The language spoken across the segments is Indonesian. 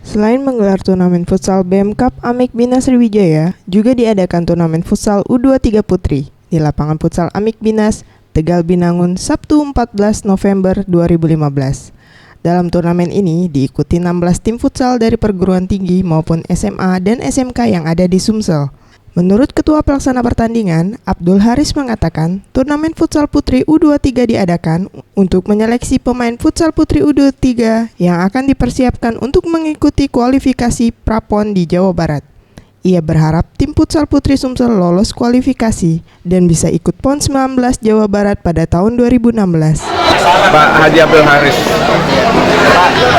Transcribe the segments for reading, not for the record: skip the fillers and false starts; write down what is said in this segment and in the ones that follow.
Selain menggelar turnamen futsal BM Cup Amik Bina Sriwijaya, juga diadakan turnamen futsal U23 Putri di lapangan futsal Amik Binas, Tegal Binangun, Sabtu 14 November 2015. Dalam turnamen ini diikuti 16 tim futsal dari perguruan tinggi maupun SMA dan SMK yang ada di Sumsel. Menurut Ketua Pelaksana Pertandingan, Abdul Haris mengatakan, turnamen futsal putri U23 diadakan untuk menyeleksi pemain futsal putri U23 yang akan dipersiapkan untuk mengikuti kualifikasi Prapon di Jawa Barat. Ia berharap tim futsal putri Sumsel lolos kualifikasi dan bisa ikut PON 19 Jawa Barat pada tahun 2016. Pak Haji Abdul Haris.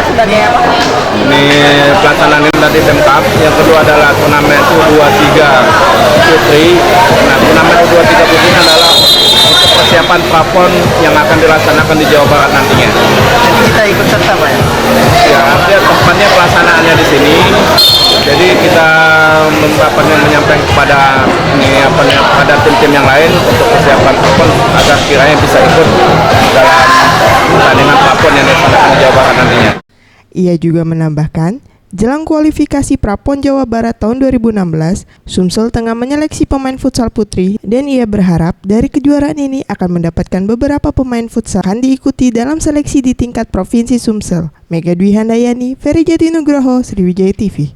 Sebagai apa? Ini pelaksanaan ini tadi BM Cup. Yang kedua adalah turnamen U23 Putri. Nah, turnamen U23 Putri ini adalah untuk persiapan Prapon yang akan dilaksanakan di Jawa Barat nantinya. Jadi kita ikut serta Pak ya? Ya, tempatnya pelaksanaannya di sini. Jadi kita menyampaikan kepada tim-tim yang lain untuk persiapan Prapon agar kiranya bisa ikut dalam pertandingan Prapon yang dilaksanakan di Jawa Barat nantinya. Ia juga menambahkan, jelang kualifikasi Prapon Jawa Barat tahun 2016, Sumsel tengah menyeleksi pemain futsal putri dan ia berharap dari kejuaraan ini akan mendapatkan beberapa pemain futsal yang diikuti dalam seleksi di tingkat Provinsi Sumsel. Mega Dwi Handayani, Ferry Jati Nugroho, Sriwijaya TV.